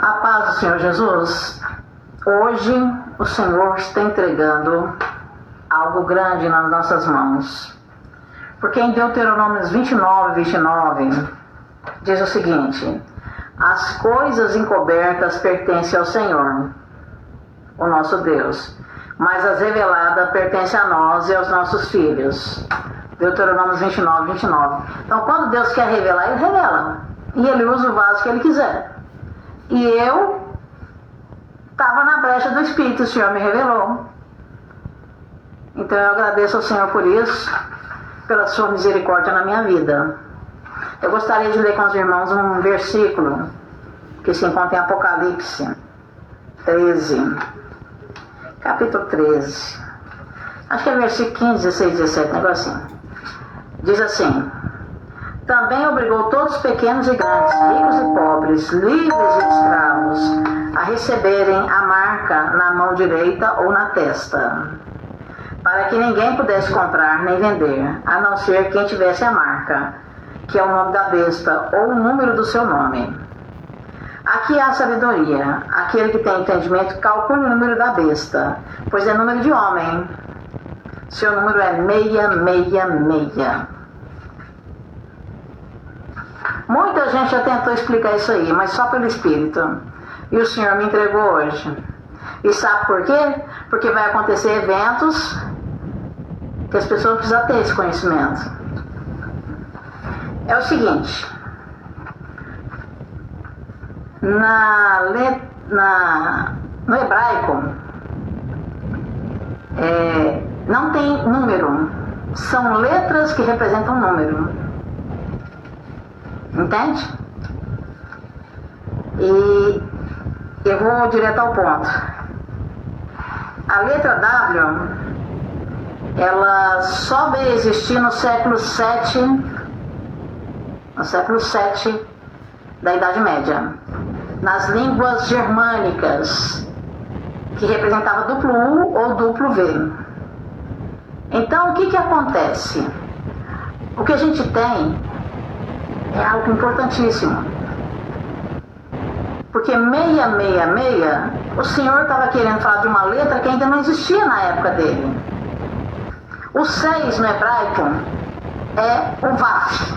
A paz do Senhor Jesus. Hoje o Senhor está entregando algo grande nas nossas mãos. Porque em Deuteronômio 29 diz o seguinte: as coisas encobertas pertencem ao Senhor, o nosso Deus, mas as reveladas pertencem a nós e aos nossos filhos. Deuteronômio 29. Então, quando Deus quer revelar, Ele revela. E Ele usa o vaso que Ele quiser. E eu estava na brecha do Espírito, o Senhor me revelou. Então, eu agradeço ao Senhor por isso, pela sua misericórdia na minha vida. Eu gostaria de ler com os irmãos um versículo que se encontra em Apocalipse 13, capítulo 13. Acho que é versículo 15, 16, 17, negócio assim. Diz assim: também obrigou todos os pequenos e grandes, ricos e pobres, livres e escravos, a receberem a marca na mão direita ou na testa, para que ninguém pudesse comprar nem vender, a não ser quem tivesse a marca, que é o nome da besta ou o número do seu nome. Aqui há sabedoria. Aquele que tem entendimento, calcule o número da besta, pois é número de homem. Seu número é 666. Muita gente já tentou explicar isso aí, mas só pelo Espírito. E o Senhor me entregou hoje. E sabe por quê? Porque vai acontecer eventos que as pessoas precisam ter esse conhecimento. É o seguinte: no hebraico não tem número, são letras que representam número, entende? E eu vou direto ao ponto. A letra W, ela só veio existir no século VII da Idade Média, nas línguas germânicas, que representava duplo U ou duplo V. Então, o que acontece? O que a gente tem é algo importantíssimo. Porque 666, o Senhor estava querendo falar de uma letra que ainda não existia na época dele. O 6 no hebraico é o Vaf.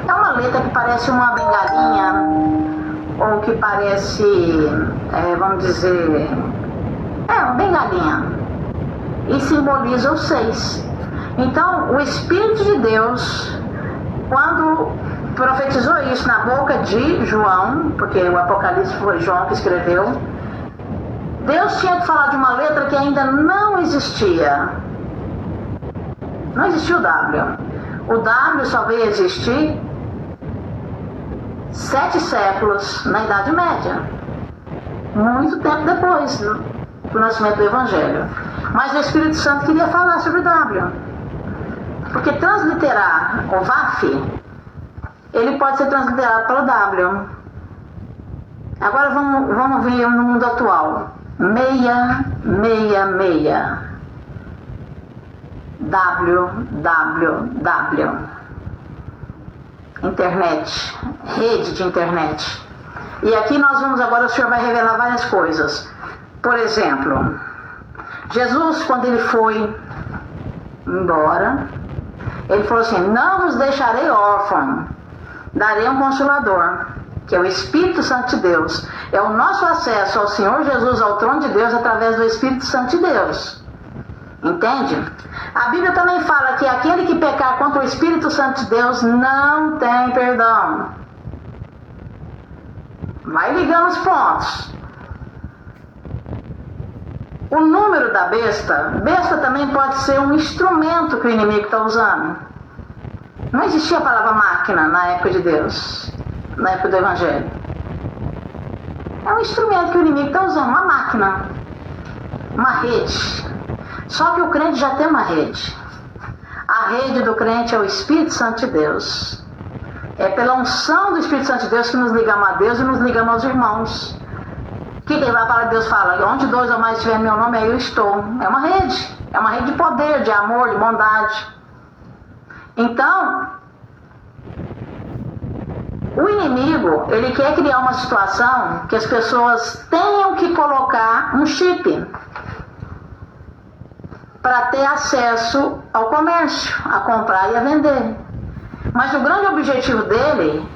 É uma letra que parece uma bengalinha, ou que parece, vamos dizer, uma bengalinha. E simboliza o 6. Então, o Espírito de Deus, quando profetizou isso na boca de João, porque o Apocalipse foi João que escreveu, Deus tinha que falar de uma letra que ainda não existia. Não existia o W. O W só veio existir 7 séculos na Idade Média, muito tempo depois do nascimento do Evangelho. Mas o Espírito Santo queria falar sobre o W, porque transliterar o VAF, ele pode ser transliterado pelo W. Agora vamos ver no mundo atual. 666. www. Internet. Rede de internet. E aqui nós vamos agora, o Senhor vai revelar várias coisas. Por exemplo, Jesus, quando ele foi embora, ele falou assim: não vos deixarei órfão, darei um Consolador, que é o Espírito Santo de Deus. É o nosso acesso ao Senhor Jesus, ao trono de Deus, através do Espírito Santo de Deus. Entende? A Bíblia também fala que aquele que pecar contra o Espírito Santo de Deus não tem perdão. Vai ligando os pontos. O número da besta também pode ser um instrumento que o inimigo está usando. Não existia a palavra máquina na época de Deus, na época do Evangelho. É um instrumento que o inimigo está usando, uma máquina, uma rede. Só que o crente já tem uma rede. A rede do crente é o Espírito Santo de Deus. É pela unção do Espírito Santo de Deus que nos ligamos a Deus e nos ligamos aos irmãos. O que a palavra de Deus fala? Onde 2 ou mais estiver meu nome, aí eu estou. É uma rede. É uma rede de poder, de amor, de bondade. Então, O inimigo, ele quer criar uma situação que as pessoas tenham que colocar um chip para ter acesso ao comércio, a comprar e a vender. Mas o grande objetivo dele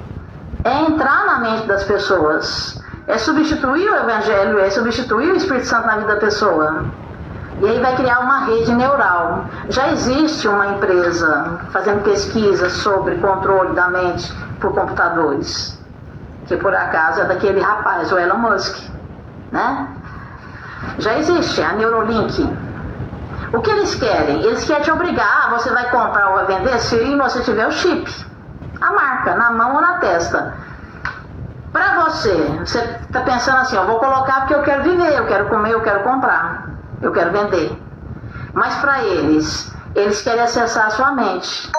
é entrar na mente das pessoas, é substituir o Evangelho, é substituir o Espírito Santo na vida da pessoa. E aí vai criar uma rede neural. Já existe uma empresa fazendo pesquisa sobre controle da mente por computadores, que por acaso é daquele rapaz, o Elon Musk, né? Já existe a Neuralink. O que eles querem? Eles querem te obrigar, você vai comprar ou vai vender se você tiver o chip, a marca, na mão ou na testa. Para você está pensando assim, eu vou colocar porque eu quero viver, eu quero comer, eu quero comprar, eu quero vender. Mas para eles querem acessar a sua mente.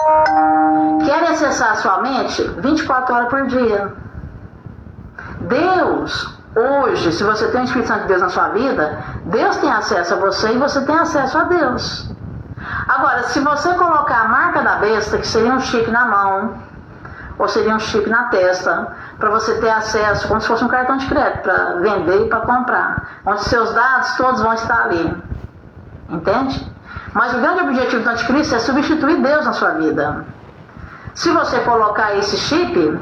Querem acessar a sua mente 24 horas por dia. Deus, hoje, se você tem o Espírito Santo de Deus na sua vida, Deus tem acesso a você e você tem acesso a Deus. Agora, se você colocar a marca da besta, que seria um chip na mão, ou seria um chip na testa, para você ter acesso, como se fosse um cartão de crédito, para vender e para comprar, onde seus dados todos vão estar ali. Entende? Mas o grande objetivo do anticristo é substituir Deus na sua vida. Se você colocar esse chip,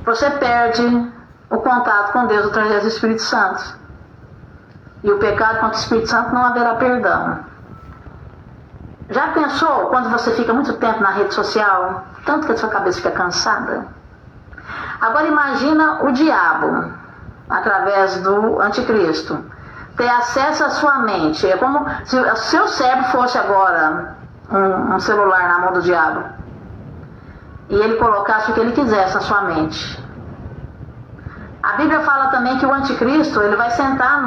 você perde o contato com Deus através do Espírito Santo. E o pecado contra o Espírito Santo não haverá perdão. Já pensou quando você fica muito tempo na rede social, tanto que a sua cabeça fica cansada? Agora imagina o diabo, através do anticristo, ter acesso à sua mente. É como se o seu cérebro fosse agora um celular na mão do diabo. E ele colocasse o que ele quisesse na sua mente. A Bíblia fala também que o anticristo, ele vai sentar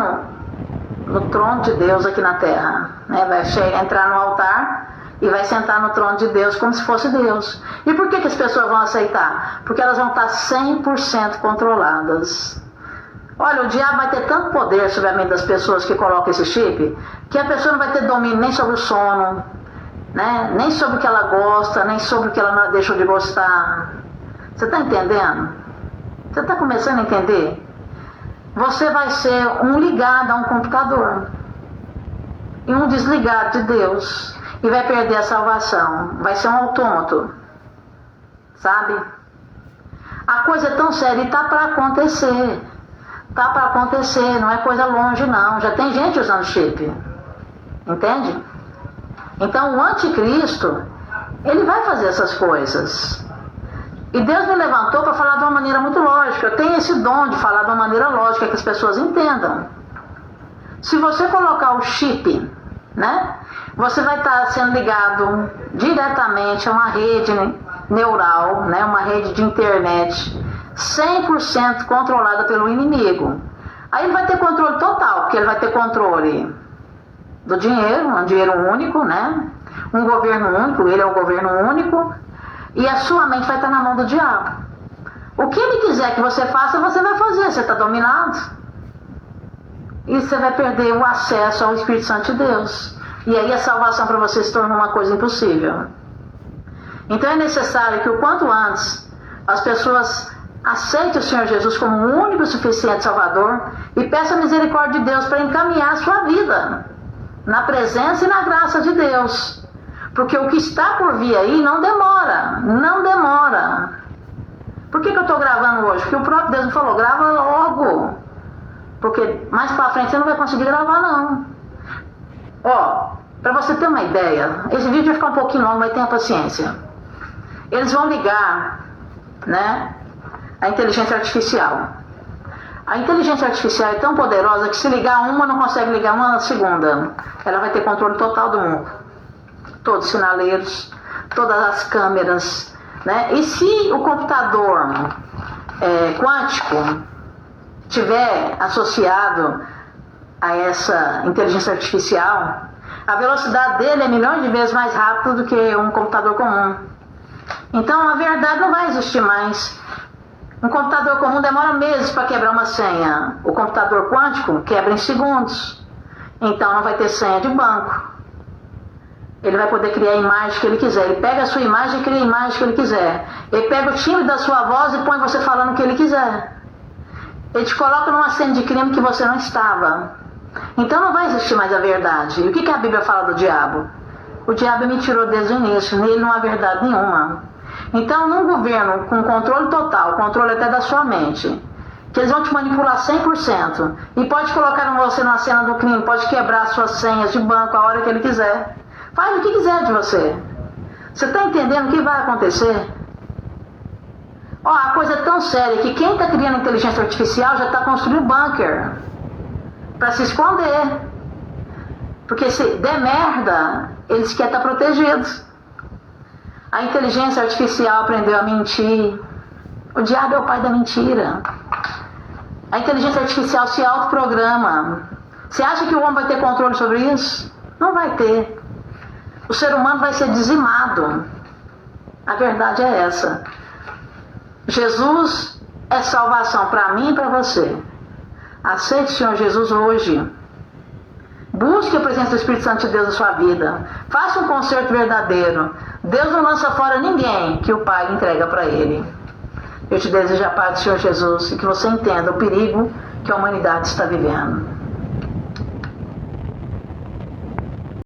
no trono de Deus aqui na terra, né? Vai entrar no altar e vai sentar no trono de Deus como se fosse Deus. E por que as pessoas vão aceitar? Porque elas vão estar 100% controladas. Olha, o diabo vai ter tanto poder sobre a mente das pessoas que colocam esse chip, que a pessoa não vai ter domínio nem sobre o sono, né? Nem sobre o que ela gosta, nem sobre o que ela não deixou de gostar. Você está entendendo? Você está começando a entender? Você vai ser um ligado a um computador e um desligado de Deus, e vai perder a salvação. Vai ser um autômato, sabe? A coisa é tão séria e está para acontecer. Está para acontecer, não é coisa longe não. Já tem gente usando chip, entende? Então o anticristo, ele vai fazer essas coisas. E Deus me levantou para falar de uma maneira muito lógica. Eu tenho esse dom de falar de uma maneira lógica que as pessoas entendam. Se você colocar o chip, né, você vai estar sendo ligado diretamente a uma rede neural, né, uma rede de internet 100% controlada pelo inimigo. Aí ele vai ter controle total, porque ele vai ter controle do dinheiro, um dinheiro único, né, um governo único, ele é o governo único. E a sua mente vai estar na mão do diabo. O que ele quiser que você faça, você vai fazer. Você está dominado. E você vai perder o acesso ao Espírito Santo de Deus. E aí a salvação para você se torna uma coisa impossível. Então é necessário que o quanto antes as pessoas aceitem o Senhor Jesus como o único e suficiente Salvador e peçam a misericórdia de Deus para encaminhar a sua vida na presença e na graça de Deus. Porque o que está por vir aí não demora, não demora. Por que eu estou gravando hoje? Porque o próprio Deus me falou, grava logo. Porque mais para frente você não vai conseguir gravar não. Ó, para você ter uma ideia, esse vídeo vai ficar um pouquinho longo, mas tenha paciência. Eles vão ligar, né, a inteligência artificial. A inteligência artificial é tão poderosa que se ligar uma, não consegue ligar uma segunda. Ela vai ter controle total do mundo. Todos os sinaleiros, todas as câmeras, né? E se o computador quântico tiver associado a essa inteligência artificial, a velocidade dele é milhões de vezes mais rápida do que um computador comum. Então a verdade não vai existir mais. Um computador comum demora meses para quebrar uma senha. O computador quântico quebra em segundos. Então não vai ter senha de banco. ele vai poder criar a imagem que ele quiser. Ele pega a sua imagem e cria a imagem que ele quiser. Ele pega o timbre da sua voz e põe você falando o que ele quiser. Ele te coloca numa cena de crime que você não estava. Então não vai existir mais a verdade. E o que a Bíblia fala do diabo? O diabo é mentiroso desde o início. Nele não há verdade nenhuma. Então num governo com controle total, controle até da sua mente, que eles vão te manipular 100%. E pode colocar você na cena do crime, pode quebrar suas senhas de banco a hora que ele quiser. Faz o que quiser de você. Você está entendendo o que vai acontecer? Ó, a coisa é tão séria que quem está criando inteligência artificial já está construindo bunker para se esconder. Porque se der merda, eles querem estar protegidos. A inteligência artificial aprendeu a mentir. O diabo é o pai da mentira. A inteligência artificial se autoprograma. Você acha que o homem vai ter controle sobre isso? Não vai ter. O ser humano vai ser dizimado. A verdade é essa. Jesus é salvação para mim e para você. Aceite o Senhor Jesus hoje. Busque a presença do Espírito Santo de Deus na sua vida. Faça um concerto verdadeiro. Deus não lança fora ninguém que o Pai entrega para Ele. Eu te desejo a paz do Senhor Jesus e que você entenda o perigo que a humanidade está vivendo.